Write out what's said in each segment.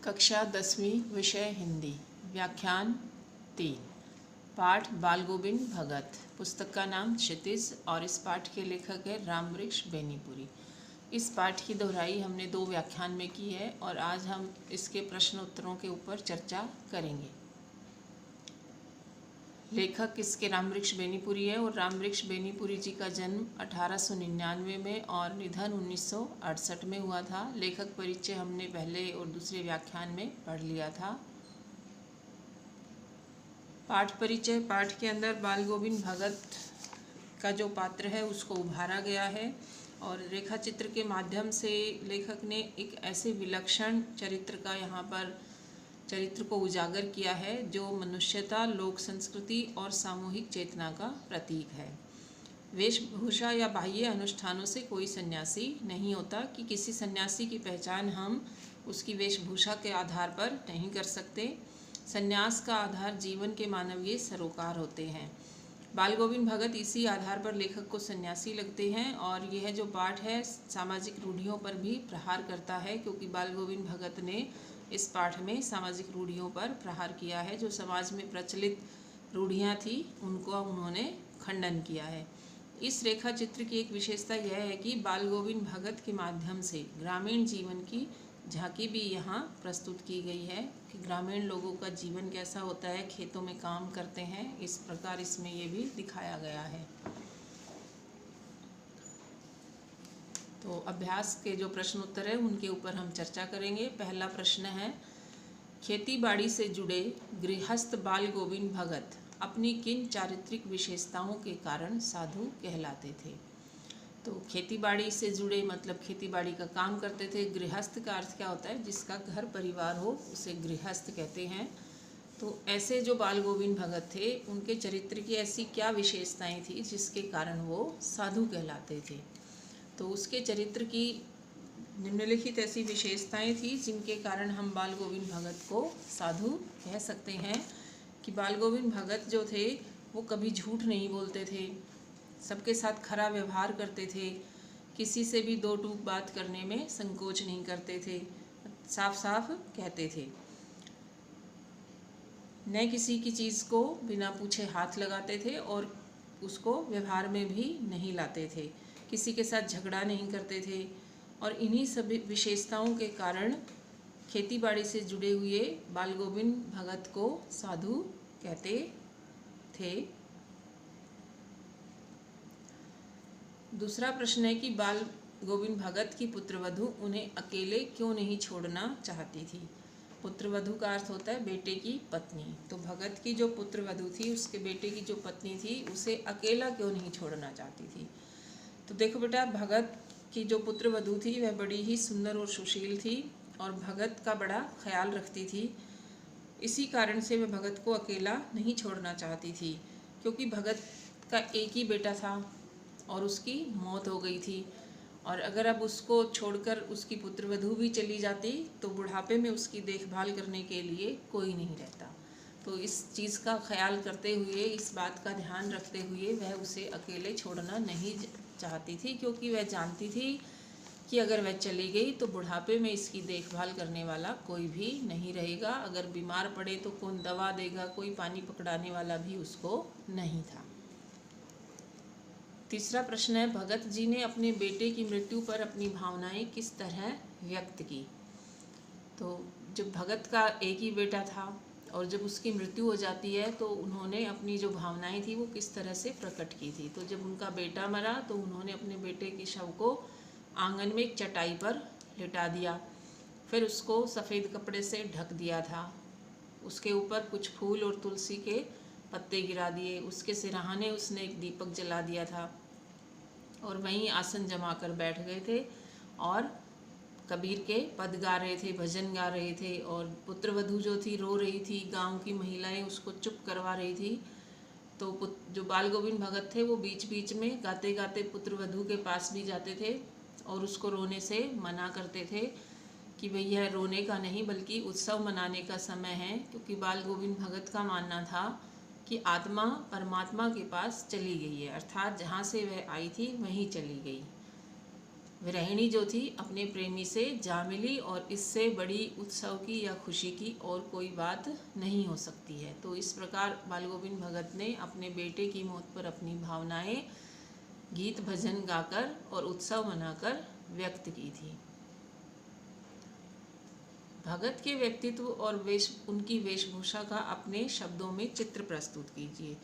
कक्षा 10वीं विषय हिंदी। व्याख्यान 3। पाठ बाल गोविंद भगत। पुस्तक का नाम क्षितिज और इस पाठ के लेखक है रामवृक्ष बेनीपुरी। इस पाठ की दोहराई हमने 2 व्याख्यान में की है और आज हम इसके प्रश्न उत्तरों के ऊपर चर्चा करेंगे। लेखक इसके रामवृक्ष बेनीपुरी है और रामवृक्ष बेनीपुरी जी का जन्म 1899 में और निधन 1968 में हुआ था। लेखक परिचय हमने पहले और दूसरे व्याख्यान में पढ़ लिया था। पाठ परिचय। पाठ के अंदर बाल गोविंद भगत का जो पात्र है उसको उभारा गया है और रेखा चित्र के माध्यम से लेखक ने एक ऐसे विलक्षण चरित्र का यहाँ पर चरित्र को उजागर किया है जो मनुष्यता, लोक संस्कृति और सामूहिक चेतना का प्रतीक है। वेशभूषा या बाह्य अनुष्ठानों से कोई सन्यासी नहीं होता कि किसी सन्यासी की पहचान हम उसकी वेशभूषा के आधार पर नहीं कर सकते। सन्यास का आधार जीवन के मानवीय सरोकार होते हैं। बाल गोविंद भगत इसी आधार पर लेखक को सन्यासी लगते हैं और यह जो पाठ है सामाजिक रूढ़ियों पर भी प्रहार करता है, क्योंकि बाल गोविंद भगत ने इस पाठ में सामाजिक रूढ़ियों पर प्रहार किया है। जो समाज में प्रचलित रूढ़ियाँ थी उनको उन्होंने खंडन किया है। इस रेखा चित्र की एक विशेषता यह है कि बाल गोविंद भगत के माध्यम से ग्रामीण जीवन की झांकी भी यहाँ प्रस्तुत की गई है कि ग्रामीण लोगों का जीवन कैसा होता है, खेतों में काम करते हैं, इस प्रकार इसमें ये भी दिखाया गया है। तो अभ्यास के जो प्रश्न उत्तर है उनके ऊपर हम चर्चा करेंगे। पहला प्रश्न है, खेती बाड़ी से जुड़े गृहस्थ बाल गोविंद भगत अपनी किन चारित्रिक विशेषताओं के कारण साधु कहलाते थे। तो खेती बाड़ी से जुड़े मतलब खेती बाड़ी का काम करते थे। गृहस्थ का अर्थ क्या होता है? जिसका घर परिवार हो उसे गृहस्थ कहते हैं। तो ऐसे जो बाल गोविंद भगत थे उनके चरित्र की ऐसी क्या विशेषताएं थी जिसके कारण वो साधु कहलाते थे। तो उसके चरित्र की निम्नलिखित ऐसी विशेषताएं थी जिनके कारण हम बाल गोविंद भगत को साधु कह सकते हैं कि बाल गोविंद भगत जो थे वो कभी झूठ नहीं बोलते थे, सबके साथ खरा व्यवहार करते थे, किसी से भी दो टूक बात करने में संकोच नहीं करते थे, साफ साफ कहते थे, न किसी की चीज़ को बिना पूछे हाथ लगाते थे और उसको व्यवहार में भी नहीं लाते थे, किसी के साथ झगड़ा नहीं करते थे। और इन्हीं सभी विशेषताओं के कारण खेतीबाड़ी से जुड़े हुए बाल गोविंद भगत को साधु कहते थे। दूसरा प्रश्न है कि बाल गोविंद भगत की पुत्रवधू उन्हें अकेले क्यों नहीं छोड़ना चाहती थी। पुत्रवधू का अर्थ होता है बेटे की पत्नी। तो भगत की जो पुत्रवधू थी उसके बेटे की जो पत्नी थी उसे अकेला क्यों नहीं छोड़ना चाहती थी। तो देखो बेटा, भगत की जो पुत्रवधू थी वह बड़ी ही सुंदर और सुशील थी और भगत का बड़ा ख्याल रखती थी। इसी कारण से वह भगत को अकेला नहीं छोड़ना चाहती थी, क्योंकि भगत का एक ही बेटा था और उसकी मौत हो गई थी। और अगर अब उसको छोड़कर उसकी पुत्रवधू भी चली जाती तो बुढ़ापे में उसकी देखभाल करने के लिए कोई नहीं रहता। तो इस चीज़ का ख्याल करते हुए, इस बात का ध्यान रखते हुए वह उसे अकेले छोड़ना नहीं चाहती थी, क्योंकि वह जानती थी कि अगर वह चली गई तो बुढ़ापे में इसकी देखभाल करने वाला कोई भी नहीं रहेगा। अगर बीमार पड़े तो कौन दवा देगा, कोई पानी पकड़ाने वाला भी उसको नहीं था। तीसरा प्रश्न है, भगत जी ने अपने बेटे की मृत्यु पर अपनी भावनाएं किस तरह व्यक्त की। तो जब भगत का एक ही बेटा था और जब उसकी मृत्यु हो जाती है तो उन्होंने अपनी जो भावनाएं थी वो किस तरह से प्रकट की थी। तो जब उनका बेटा मरा तो उन्होंने अपने बेटे के शव को आंगन में एक चटाई पर लिटा दिया, फिर उसको सफ़ेद कपड़े से ढक दिया था, उसके ऊपर कुछ फूल और तुलसी के पत्ते गिरा दिए, उसके सिरहाने उसने एक दीपक जला दिया था और वहीं आसन जमा कर बैठ गए थे और कबीर के पद गा रहे थे, भजन गा रहे थे। और पुत्रवधू जो थी रो रही थी, गांव की महिलाएं उसको चुप करवा रही थी। तो जो बाल गोविंद भगत थे वो बीच बीच में गाते गाते पुत्रवधू के पास भी जाते थे और उसको रोने से मना करते थे कि भई यह रोने का नहीं बल्कि उत्सव मनाने का समय है, क्योंकि बाल गोविंद भगत का मानना था कि आत्मा परमात्मा के पास चली गई है, अर्थात जहाँ से वह आई थी वहीं चली गई। विरहिणी जो थी अपने प्रेमी से जा मिली और इससे बड़ी उत्सव की या खुशी की और कोई बात नहीं हो सकती है। तो इस प्रकार बाल गोविंद भगत ने अपने बेटे की मौत पर अपनी भावनाएं गीत भजन गाकर और उत्सव मनाकर व्यक्त की थी। भगत के व्यक्तित्व और उनकी वेशभूषा का अपने शब्दों में चित्र प्रस्तुत कीजिए।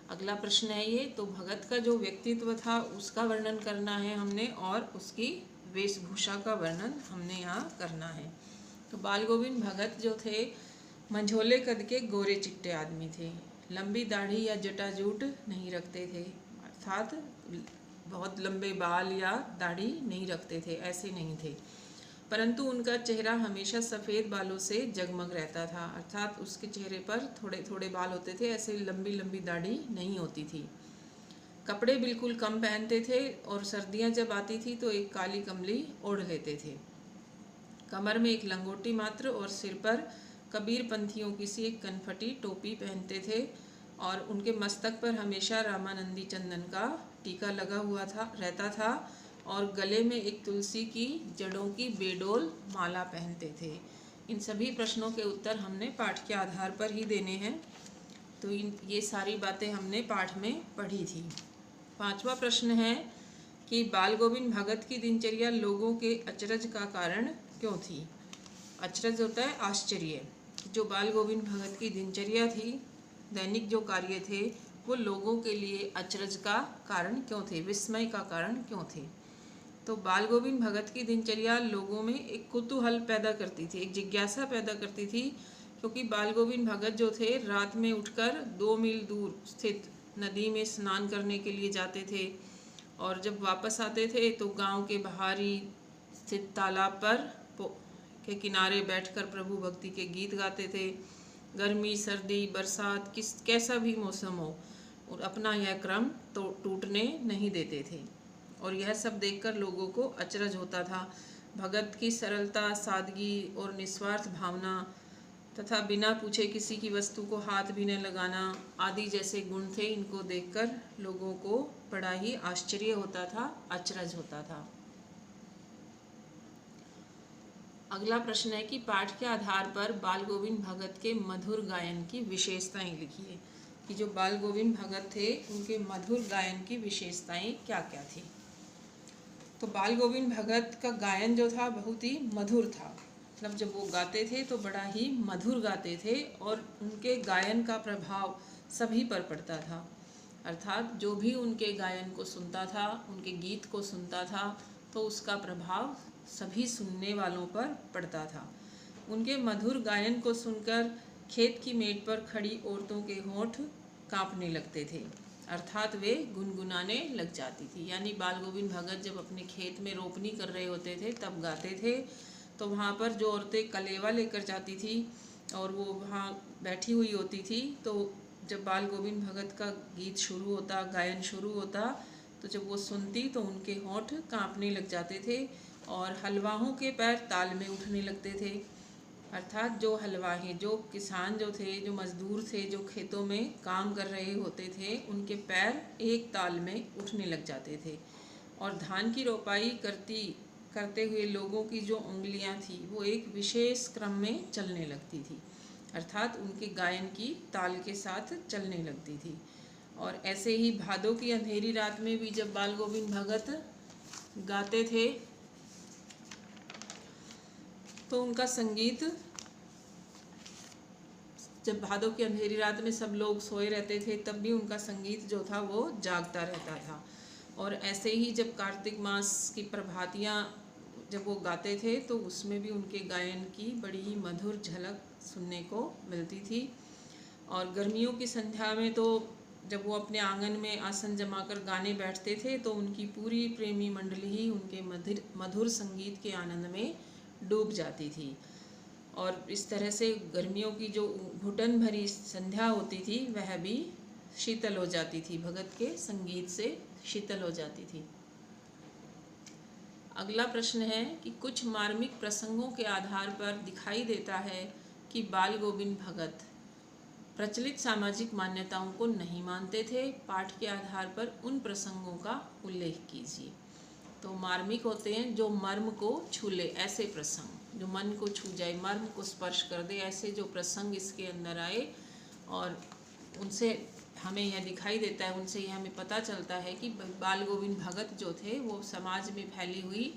अगला प्रश्न है ये, तो भगत का जो व्यक्तित्व था उसका वर्णन करना है हमने और उसकी वेशभूषा का वर्णन हमने यहाँ करना है। तो बाल गोविंद भगत जो थे मंझोले कद के गोरे चिट्टे आदमी थे। लंबी दाढ़ी या जटाजूट नहीं रखते थे, अर्थात बहुत लंबे बाल या दाढ़ी नहीं रखते थे, ऐसे नहीं थे। परंतु उनका चेहरा हमेशा सफ़ेद बालों से जगमग रहता था, अर्थात उसके चेहरे पर थोड़े थोड़े बाल होते थे, ऐसे लंबी लंबी दाढ़ी नहीं होती थी। कपड़े बिल्कुल कम पहनते थे और सर्दियां जब आती थी तो एक काली कमली ओढ़ लेते थे। कमर में एक लंगोटी मात्र और सिर पर कबीर पंथियों की सी एक कनफटी टोपी पहनते थे और उनके मस्तक पर हमेशा रामानंदी चंदन का टीका लगा हुआ रहता था और गले में एक तुलसी की जड़ों की बेडोल माला पहनते थे। इन सभी प्रश्नों के उत्तर हमने पाठ के आधार पर ही देने हैं, तो ये सारी बातें हमने पाठ में पढ़ी थी। 5वां प्रश्न है कि बाल गोविंद भगत की दिनचर्या लोगों के अचरज का कारण क्यों थी। अचरज होता है आश्चर्य। जो बाल गोविंद भगत की दिनचर्या थी, दैनिक जो कार्य थे, वो लोगों के लिए अचरज का कारण क्यों थे, विस्मय का कारण क्यों थे। तो बाल गोविंद भगत की दिनचर्या लोगों में एक कुतूहल पैदा करती थी, एक जिज्ञासा पैदा करती थी, क्योंकि बाल गोविंद भगत जो थे रात में उठकर 2 मील दूर स्थित नदी में स्नान करने के लिए जाते थे और जब वापस आते थे तो गांव के बाहरी स्थित तालाब पर के किनारे बैठकर प्रभु भक्ति के गीत गाते थे। गर्मी, सर्दी, बरसात, कैसा भी मौसम हो, और अपना यह क्रम तो टूटने नहीं देते थे और यह सब देखकर लोगों को अचरज होता था। भगत की सरलता, सादगी और निस्वार्थ भावना तथा बिना पूछे किसी की वस्तु को हाथ भी न लगाना आदि जैसे गुण थे। इनको देखकर लोगों को बड़ा ही आश्चर्य होता था, अचरज होता था। अगला प्रश्न है कि पाठ के आधार पर बाल गोविंद भगत के मधुर गायन की विशेषताएं लिखिए। कि जो बाल गोविंद भगत थे उनके मधुर गायन की विशेषताएं क्या क्या थी। तो बाल गोविंद भगत का गायन जो था बहुत ही मधुर था, मतलब जब वो गाते थे तो बड़ा ही मधुर गाते थे और उनके गायन का प्रभाव सभी पर पड़ता था, अर्थात जो भी उनके गायन को सुनता था, उनके गीत को सुनता था, तो उसका प्रभाव सभी सुनने वालों पर पड़ता था। उनके मधुर गायन को सुनकर खेत की मेड़ पर खड़ी औरतों के होंठ कांपने लगते थे, अर्थात वे गुनगुनाने लग जाती थी। यानी बाल गोविंद भगत जब अपने खेत में रोपनी कर रहे होते थे तब गाते थे, तो वहाँ पर जो औरतें कलेवा लेकर जाती थी और वो वहाँ बैठी हुई होती थी, तो जब बाल गोविंद भगत का गीत शुरू होता, गायन शुरू होता, तो जब वो सुनती तो उनके होंठ कांपने लग जाते थे और हलवाहों के पैर ताल में उठने लगते थे, अर्थात जो हलवाही, जो किसान जो थे, जो मजदूर थे, जो खेतों में काम कर रहे होते थे, उनके पैर एक ताल में उठने लग जाते थे और धान की रोपाई करते हुए लोगों की जो उंगलियां थी वो एक विशेष क्रम में चलने लगती थी, अर्थात उनके गायन की ताल के साथ चलने लगती थी। और ऐसे ही भादों की अंधेरी रात में भी जब बाल गोविंद भगत गाते थे तो उनका संगीत, जब भादों की अंधेरी रात में सब लोग सोए रहते थे तब भी उनका संगीत जो था वो जागता रहता था। और ऐसे ही जब कार्तिक मास की प्रभातियाँ जब वो गाते थे तो उसमें भी उनके गायन की बड़ी ही मधुर झलक सुनने को मिलती थी। और गर्मियों की संध्या में तो जब वो अपने आंगन में आसन जमाकर गाने बैठते थे तो उनकी पूरी प्रेमी मंडली ही उनके मधुर संगीत के आनंद में डूब जाती थी। और इस तरह से गर्मियों की जो घुटन भरी संध्या होती थी वह भी शीतल हो जाती थी, भगत के संगीत से शीतल हो जाती थी। अगला प्रश्न है कि कुछ मार्मिक प्रसंगों के आधार पर दिखाई देता है कि बाल गोविंद भगत प्रचलित सामाजिक मान्यताओं को नहीं मानते थे। पाठ के आधार पर उन प्रसंगों का उल्लेख कीजिए। तो मार्मिक होते हैं जो मर्म को छू ले, ऐसे प्रसंग जो मन को छू जाए, मर्म को स्पर्श कर दे, ऐसे जो प्रसंग इसके अंदर आए और उनसे हमें यह दिखाई देता है, उनसे यह हमें पता चलता है कि बाल गोविंद भगत जो थे वो समाज में फैली हुई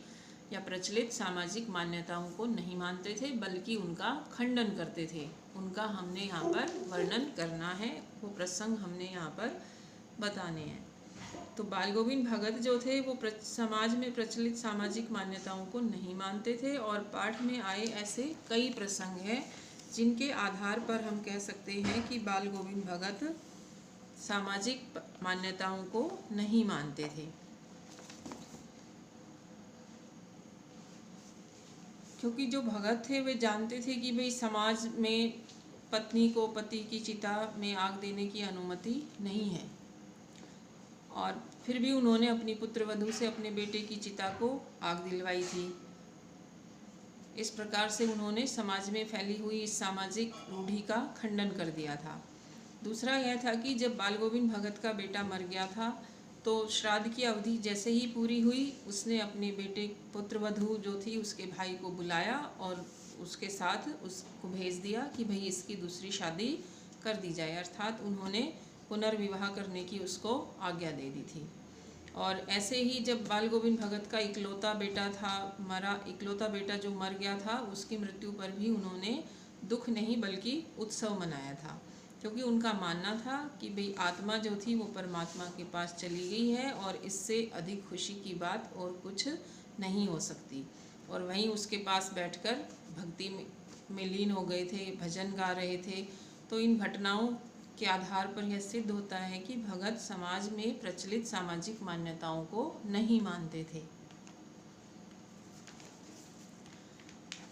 या प्रचलित सामाजिक मान्यताओं को नहीं मानते थे, बल्कि उनका खंडन करते थे। उनका हमने यहाँ पर वर्णन करना है, वो प्रसंग हमने यहाँ पर बताने हैं। तो बाल गोविंद भगत जो थे वो समाज में प्रचलित सामाजिक मान्यताओं को नहीं मानते थे और पाठ में आए ऐसे कई प्रसंग हैं जिनके आधार पर हम कह सकते हैं कि बाल गोविंद भगत सामाजिक मान्यताओं को नहीं मानते थे, क्योंकि जो भगत थे वे जानते थे कि भाई समाज में पत्नी को पति की चिता में आग देने की अनुमति नहीं है, और फिर भी उन्होंने अपनी पुत्रवधू से अपने बेटे की चिता को आग दिलवाई थी। इस प्रकार से उन्होंने समाज में फैली हुई इस सामाजिक रूढ़ि का खंडन कर दिया था। दूसरा यह था कि जब बाल गोविंद भगत का बेटा मर गया था तो श्राद्ध की अवधि जैसे ही पूरी हुई, उसने अपने बेटे पुत्रवधू जो थी उसके भाई को बुलाया और उसके साथ उसको भेज दिया कि भाई इसकी दूसरी शादी कर दी जाए, अर्थात उन्होंने पुनर्विवाह करने की उसको आज्ञा दे दी थी। और ऐसे ही जब बाल गोविंद भगत का इकलौता बेटा इकलौता बेटा जो मर गया था, उसकी मृत्यु पर भी उन्होंने दुख नहीं बल्कि उत्सव मनाया था, क्योंकि उनका मानना था कि भाई आत्मा जो थी वो परमात्मा के पास चली गई है और इससे अधिक खुशी की बात और कुछ नहीं हो सकती। और वहीं उसके पास बैठकर भक्ति में लीन हो गए थे, भजन गा रहे थे। तो इन घटनाओं के आधार पर यह सिद्ध होता है कि भगत समाज में प्रचलित सामाजिक मान्यताओं को नहीं मानते थे।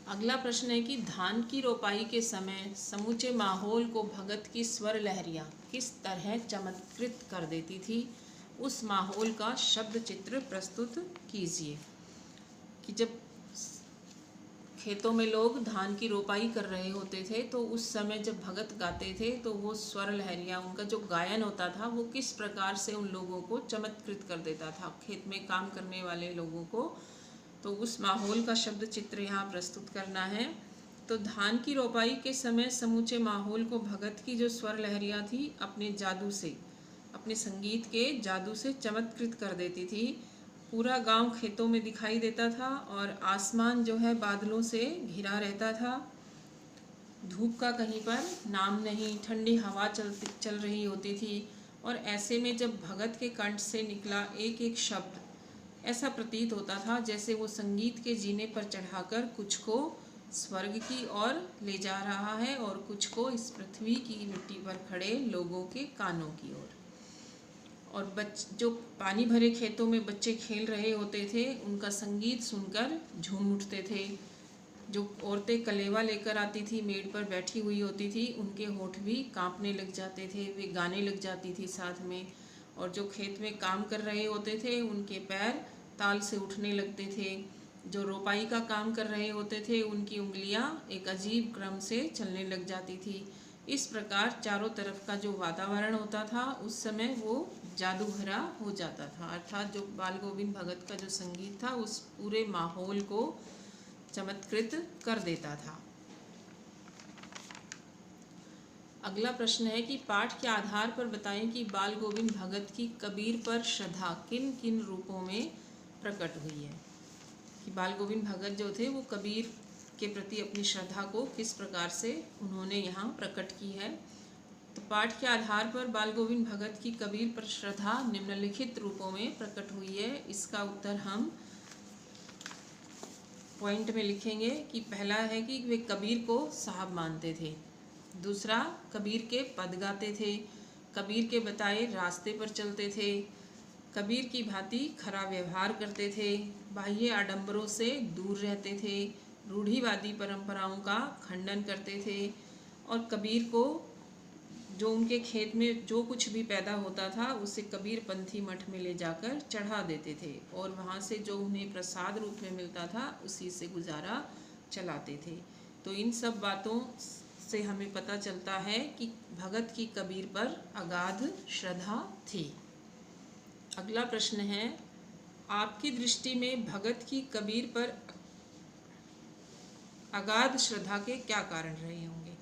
अगला प्रश्न है कि धान की रोपाई के समय समूचे माहौल को भगत की स्वर लहरियाँ किस तरह चमत्कृत कर देती थी, उस माहौल का शब्द चित्र प्रस्तुत कीजिए। कि जब खेतों में लोग धान की रोपाई कर रहे होते थे तो उस समय जब भगत गाते थे तो वो स्वर लहरियाँ, उनका जो गायन होता था वो किस प्रकार से उन लोगों को चमत्कृत कर देता था, खेत में काम करने वाले लोगों को। तो उस माहौल का शब्द चित्र यहाँ प्रस्तुत करना है। तो धान की रोपाई के समय समूचे माहौल को भगत की जो स्वर लहरियाँ थी अपने जादू से, अपने संगीत के जादू से चमत्कृत कर देती थी। पूरा गांव खेतों में दिखाई देता था और आसमान जो है बादलों से घिरा रहता था। धूप का कहीं पर नाम नहीं, ठंडी हवा चल रही होती थी। और ऐसे में जब भगत के कंठ से निकला एक एक शब्द, ऐसा प्रतीत होता था जैसे वो संगीत के जीने पर चढ़ाकर कुछ को स्वर्ग की ओर ले जा रहा है और कुछ को इस पृथ्वी की मिट्टी पर खड़े लोगों के कानों की ओर। और जो पानी भरे खेतों में बच्चे खेल रहे होते थे उनका संगीत सुनकर झूम उठते थे। जो औरतें कलेवा लेकर आती थी, मेड़ पर बैठी हुई होती थी, उनके होठ भी कांपने लग जाते थे, वे गाने लग जाती थी साथ में। और जो खेत में काम कर रहे होते थे उनके पैर ताल से उठने लगते थे। जो रोपाई का काम कर रहे होते थे उनकी उंगलियां एक अजीब क्रम से चलने लग जाती थी। इस प्रकार चारों तरफ का जो वातावरण होता था उस समय वो जादू भरा हो जाता था, अर्थात जो बाल गोविंद भगत का जो संगीत था उस पूरे माहौल को चमत्कृत कर देता था। अगला प्रश्न है कि पाठ के आधार पर बताएं कि बाल गोविंद भगत की कबीर पर श्रद्धा किन किन रूपों में प्रकट हुई है। कि बाल गोविंद भगत जो थे वो कबीर के प्रति अपनी श्रद्धा को किस प्रकार से उन्होंने यहाँ प्रकट की है। तो पाठ के आधार पर बाल गोविंद भगत की कबीर पर श्रद्धा निम्नलिखित रूपों में प्रकट हुई है। इसका उत्तर हम पॉइंट में लिखेंगे कि पहला है कि वे कबीर को साहब मानते थे। दूसरा, कबीर के पद गाते थे, कबीर के बताए रास्ते पर चलते थे, कबीर की भांति खरा व्यवहार करते थे, बाह्य आडंबरों से दूर रहते थे, रूढ़िवादी परंपराओं का खंडन करते थे और कबीर को जो उनके खेत में जो कुछ भी पैदा होता था उसे कबीर पंथी मठ में ले जाकर चढ़ा देते थे और वहाँ से जो उन्हें प्रसाद रूप में मिलता था उसी से गुजारा चलाते थे। तो इन सब बातों से हमें पता चलता है कि भगत की कबीर पर अगाध श्रद्धा थी। अगला प्रश्न है आपकी दृष्टि में भगत की कबीर पर अगाध श्रद्धा के क्या कारण रहे होंगे?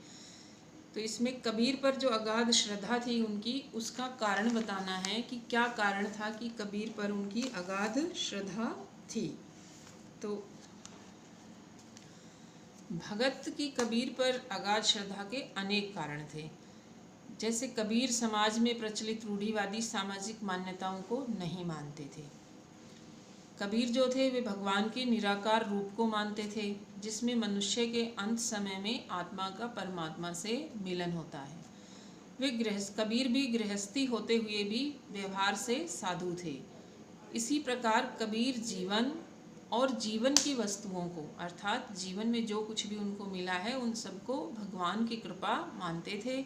तो इसमें कबीर पर जो अगाध श्रद्धा थी उनकी, उसका कारण बताना है कि क्या कारण था कि कबीर पर उनकी अगाध श्रद्धा थी। तो भगत की कबीर पर अगाध श्रद्धा के अनेक कारण थे। जैसे कबीर समाज में प्रचलित रूढ़िवादी सामाजिक मान्यताओं को नहीं मानते थे। कबीर जो थे वे भगवान के निराकार रूप को मानते थे, जिसमें मनुष्य के अंत समय में आत्मा का परमात्मा से मिलन होता है। कबीर भी गृहस्थी होते हुए भी व्यवहार से साधु थे। इसी प्रकार कबीर जीवन और जीवन की वस्तुओं को, अर्थात जीवन में जो कुछ भी उनको मिला है उन सबको भगवान की कृपा मानते थे।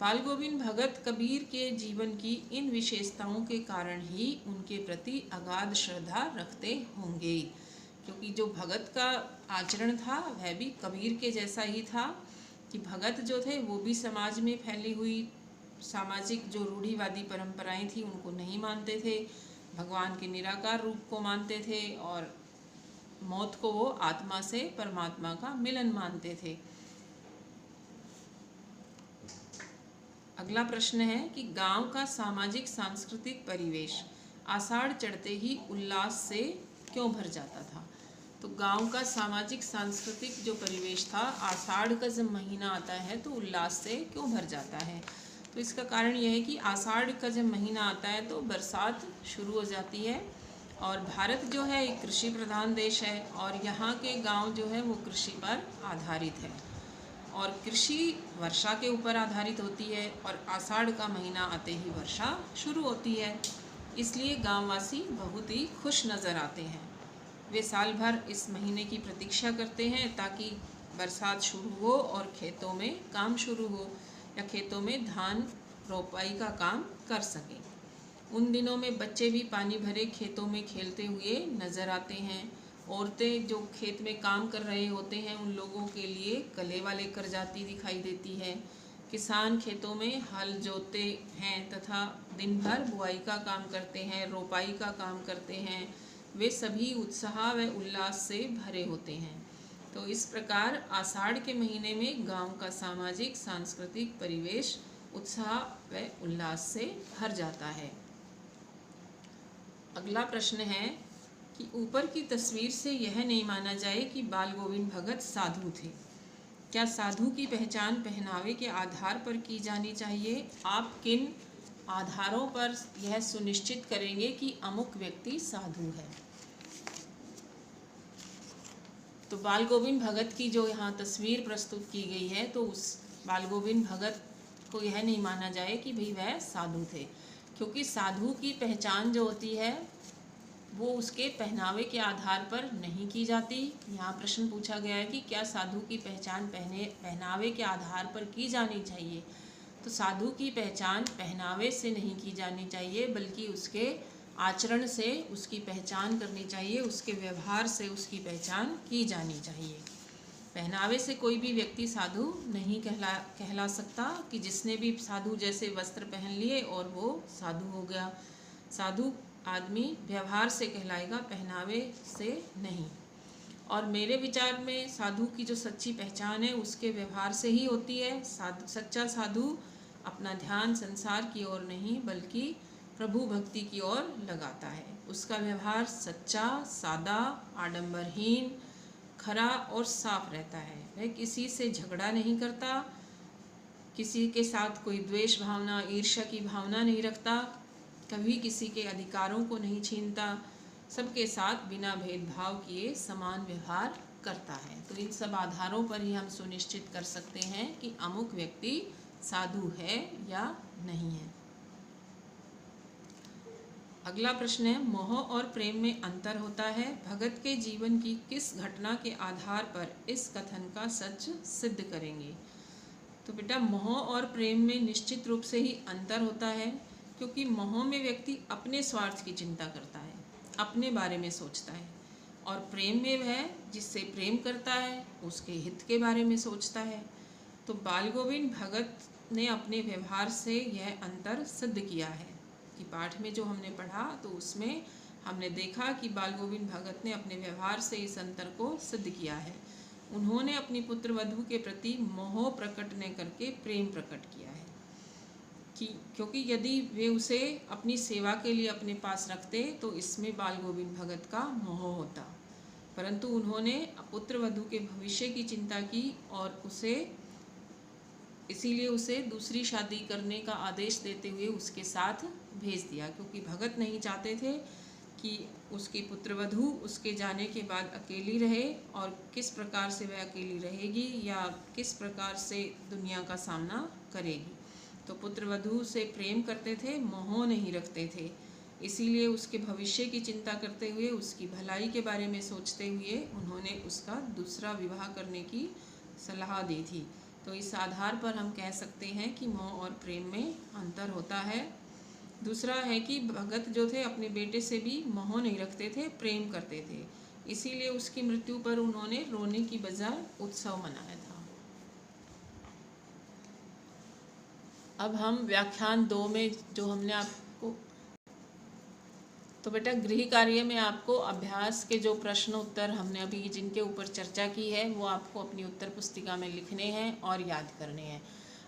बाल गोविंद भगत कबीर के जीवन की इन विशेषताओं के कारण ही उनके प्रति अगाध श्रद्धा रखते होंगे, क्योंकि जो भगत का आचरण था वह भी कबीर के जैसा ही था कि भगत जो थे वो भी समाज में फैली हुई सामाजिक जो रूढ़िवादी परंपराएं थी उनको नहीं मानते थे, भगवान के निराकार रूप को मानते थे और मौत को वो आत्मा से परमात्मा का मिलन मानते थे। अगला प्रश्न है कि गांव का सामाजिक सांस्कृतिक परिवेश आषाढ़ चढ़ते ही उल्लास से क्यों भर जाता था? तो गांव का सामाजिक सांस्कृतिक जो परिवेश था, आषाढ़ का जब महीना आता है तो उल्लास से क्यों भर जाता है? तो इसका कारण यह है कि आषाढ़ का जब महीना आता है तो बरसात शुरू हो जाती है और भारत जो है एक कृषि प्रधान देश है और यहाँ के गांव जो है वो कृषि पर आधारित है और कृषि वर्षा के ऊपर आधारित होती है और आषाढ़ का महीना आते ही वर्षा शुरू होती है, इसलिए गांववासी बहुत ही खुश नज़र आते हैं। वे साल भर इस महीने की प्रतीक्षा करते हैं ताकि बरसात शुरू हो और खेतों में काम शुरू हो या खेतों में धान रोपाई का काम कर सकें। उन दिनों में बच्चे भी पानी भरे खेतों में खेलते हुए नज़र आते हैं। औरतें जो खेत में काम कर रहे होते हैं उन लोगों के लिए कलेवा लेकर जाती दिखाई देती है। किसान खेतों में हल जोतते हैं तथा दिन भर बुआई का काम करते हैं, रोपाई का काम करते हैं। वे सभी उत्साह व उल्लास से भरे होते हैं। तो इस प्रकार आषाढ़ के महीने में गांव का सामाजिक सांस्कृतिक परिवेश उत्साह व उल्लास से भर जाता है। अगला प्रश्न है कि ऊपर की तस्वीर से यह नहीं माना जाए कि बाल गोविंद भगत साधु थे। क्या साधु की पहचान पहनावे के आधार पर की जानी चाहिए? आप किन आधारों पर यह सुनिश्चित करेंगे कि अमुक व्यक्ति साधु है? तो बाल गोविंद भगत की जो यहाँ तस्वीर प्रस्तुत की गई है तो उस बाल गोविंद भगत को यह नहीं माना जाए कि भाई वह साधु थे, क्योंकि साधु की पहचान जो होती है वो उसके पहनावे के आधार पर नहीं की जाती। यहाँ प्रश्न पूछा गया है कि क्या साधु की पहचान पहनावे के आधार पर की जानी चाहिए? तो साधु की पहचान पहनावे से नहीं की जानी चाहिए बल्कि उसके आचरण से उसकी पहचान करनी चाहिए, उसके व्यवहार से उसकी पहचान की जानी चाहिए। पहनावे से कोई भी व्यक्ति साधु नहीं कहला सकता कि जिसने भी साधु जैसे वस्त्र पहन लिए और वो साधु हो गया। साधु आदमी व्यवहार से कहलाएगा, पहनावे से नहीं। और मेरे विचार में साधु की जो सच्ची पहचान है उसके व्यवहार से ही होती है। सच्चा साधु अपना ध्यान संसार की ओर नहीं बल्कि प्रभु भक्ति की ओर लगाता है। उसका व्यवहार सच्चा, सादा, आडंबरहीन, खरा और साफ रहता है। वह किसी से झगड़ा नहीं करता, किसी के साथ कोई द्वेष भावना, ईर्ष्या की भावना नहीं रखता, कभी किसी के अधिकारों को नहीं छीनता, सबके साथ बिना भेदभाव किए समान व्यवहार करता है। तो इन सब आधारों पर ही हम सुनिश्चित कर सकते हैं कि अमुक व्यक्ति साधु है या नहीं है। अगला प्रश्न है, मोह और प्रेम में अंतर होता है। भगत के जीवन की किस घटना के आधार पर इस कथन का सच सिद्ध करेंगे? तो बेटा, मोह और प्रेम में निश्चित रूप से ही अंतर होता है, क्योंकि मोह में व्यक्ति अपने स्वार्थ की चिंता करता है, अपने बारे में सोचता है, और प्रेम में वह जिससे प्रेम करता है उसके हित के बारे में सोचता है। तो बाल गोविंद भगत ने अपने व्यवहार से यह अंतर सिद्ध किया है कि पाठ में जो हमने पढ़ा तो उसमें हमने देखा कि बाल गोविंद भगत ने अपने व्यवहार से इस अंतर को सिद्ध किया है। उन्होंने अपनी पुत्र वधू के प्रति मोह प्रकट न करके प्रेम प्रकट किया है क्योंकि यदि वे उसे अपनी सेवा के लिए अपने पास रखते तो इसमें बाल गोविंद भगत का मोह होता, परंतु उन्होंने पुत्र वधू के भविष्य की चिंता की और इसीलिए उसे दूसरी शादी करने का आदेश देते हुए उसके साथ भेज दिया, क्योंकि भगत नहीं चाहते थे कि उसकी पुत्रवधू उसके जाने के बाद अकेली रहे और किस प्रकार से वह अकेली रहेगी या किस प्रकार से दुनिया का सामना करेगी। तो पुत्रवधू से प्रेम करते थे, मोह नहीं रखते थे। इसीलिए उसके भविष्य की चिंता करते हुए, उसकी भलाई के बारे में सोचते हुए उन्होंने उसका दूसरा विवाह करने की सलाह दी थी। तो इस आधार पर हम कह सकते हैं कि मोह और प्रेम में अंतर होता है। दूसरा है कि भगत जो थे अपने बेटे से भी मोह नहीं रखते थे, प्रेम करते थे। इसीलिए उसकी मृत्यु पर उन्होंने रोने की बजाय उत्सव मनाया था। अब हम व्याख्यान 2 में जो हमने आपको, तो बेटा गृह कार्य में आपको अभ्यास के जो प्रश्न उत्तर हमने अभी जिनके ऊपर चर्चा की है वो आपको अपनी उत्तर पुस्तिका में लिखने हैं और याद करने हैं।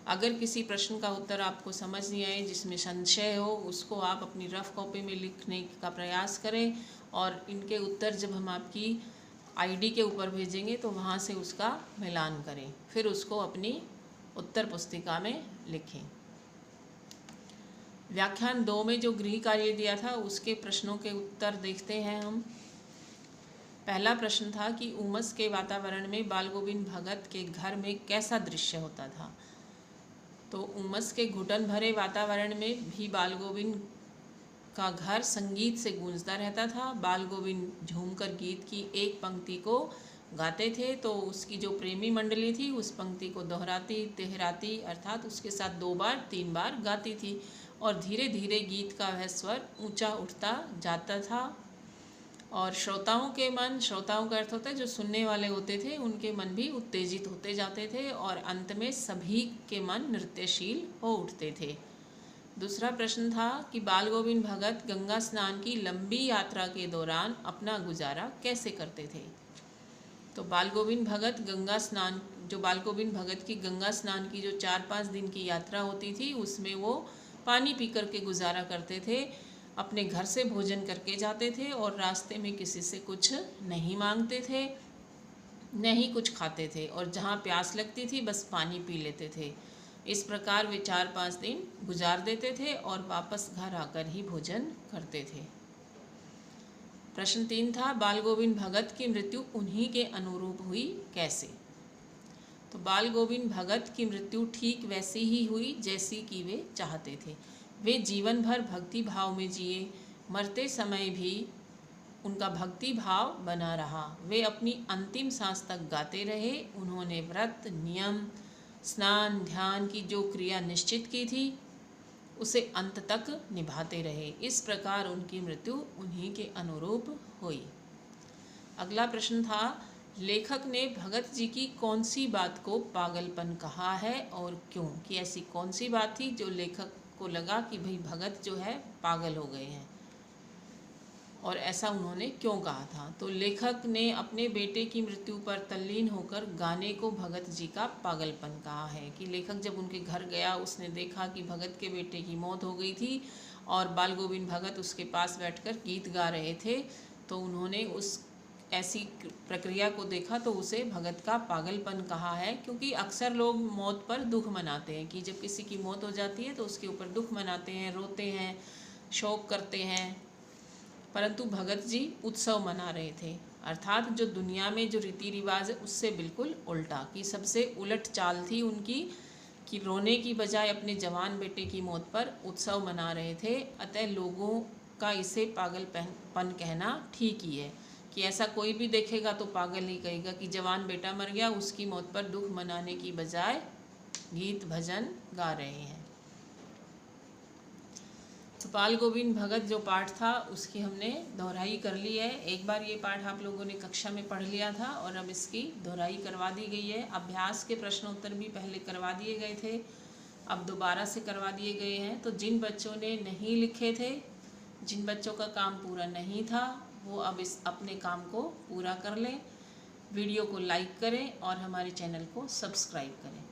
अगर किसी प्रश्न का उत्तर आपको समझ नहीं आए, जिसमें संशय हो, उसको आप अपनी रफ कॉपी में लिखने का प्रयास करें और इनके उत्तर जब हम आपकी आईडी के ऊपर भेजेंगे तो वहाँ से उसका मिलान करें, फिर उसको अपनी उत्तर पुस्तिका में लिखें। व्याख्यान 2 में जो गृह कार्य दिया था उसके प्रश्नों के उत्तर देखते हैं हम। पहला प्रश्न था कि उमस के वातावरण में बाल गोविंद भगत के घर में कैसा दृश्य होता था। तो उमस के घुटन भरे वातावरण में भी बाल गोविंद का घर संगीत से गूंजता रहता था। बाल गोविंद झूमकर गीत की एक पंक्ति को गाते थे तो उसकी जो प्रेमी मंडली थी उस पंक्ति को दोहराती तिहराती, अर्थात उसके साथ 2 बार 3 बार गाती थी और धीरे धीरे गीत का वह स्वर ऊंचा उठता जाता था और श्रोताओं का अर्थ होता है जो सुनने वाले होते थे, उनके मन भी उत्तेजित होते जाते थे और अंत में सभी के मन नृत्यशील हो उठते थे। दूसरा प्रश्न था कि बाल गोविंद भगत गंगा स्नान की लंबी यात्रा के दौरान अपना गुजारा कैसे करते थे। तो बाल गोविंद भगत बाल गोविंद भगत की गंगा स्नान की जो 4-5 दिन की यात्रा होती थी उसमें वो पानी पी कर के गुजारा करते थे। अपने घर से भोजन करके जाते थे और रास्ते में किसी से कुछ नहीं मांगते थे, न ही कुछ खाते थे और जहाँ प्यास लगती थी बस पानी पी लेते थे। इस प्रकार वे 4-5 दिन गुजार देते थे और वापस घर आकर ही भोजन करते थे। प्रश्न 3 था बाल गोविंद भगत की मृत्यु उन्हीं के अनुरूप हुई कैसे। तो बाल गोविंद भगत की मृत्यु ठीक वैसी ही हुई जैसी कि वे चाहते थे। वे जीवन भर भक्ति भाव में जिए, मरते समय भी उनका भक्ति भाव बना रहा। वे अपनी अंतिम सांस तक गाते रहे। उन्होंने व्रत, नियम, स्नान, ध्यान की जो क्रिया निश्चित की थी उसे अंत तक निभाते रहे। इस प्रकार उनकी मृत्यु उन्हीं के अनुरूप हुई। अगला प्रश्न था लेखक ने भगत जी की कौन सी बात को पागलपन कहा है और क्यों, कि ऐसी कौन सी बात थी जो लेखक को लगा कि भाई भगत जो है पागल हो गए हैं और ऐसा उन्होंने क्यों कहा था। तो लेखक ने अपने बेटे की मृत्यु पर तल्लीन होकर गाने को भगत जी का पागलपन कहा है कि लेखक जब उनके घर गया उसने देखा कि भगत के बेटे की मौत हो गई थी और बाल गोविंद भगत उसके पास बैठकर गीत गा रहे थे, तो उन्होंने उस ऐसी प्रक्रिया को देखा तो उसे भगत का पागलपन कहा है। क्योंकि अक्सर लोग मौत पर दुख मनाते हैं कि जब किसी की मौत हो जाती है तो उसके ऊपर दुख मनाते हैं, रोते हैं, शोक करते हैं, परंतु भगत जी उत्सव मना रहे थे। अर्थात जो दुनिया में जो रीति रिवाज है उससे बिल्कुल उल्टा, कि सबसे उलट चाल थी उनकी कि रोने की बजाय अपने जवान बेटे की मौत पर उत्सव मना रहे थे। अतः लोगों का इसे पागलपन कहना ठीक ही है कि ऐसा कोई भी देखेगा तो पागल ही कहेगा कि जवान बेटा मर गया, उसकी मौत पर दुख मनाने की बजाय गीत भजन गा रहे हैं। तो बाल गोविंद भगत जो पाठ था उसकी हमने दोहराई कर ली है। एक बार ये पाठ आप लोगों ने कक्षा में पढ़ लिया था और अब इसकी दोहराई करवा दी गई है। अभ्यास के प्रश्न उत्तर भी पहले करवा दिए गए थे, अब दोबारा से करवा दिए गए हैं। तो जिन बच्चों ने नहीं लिखे थे जिन बच्चों का काम पूरा नहीं था वो अब इस अपने काम को पूरा कर लें। वीडियो को लाइक करें और हमारे चैनल को सब्सक्राइब करें।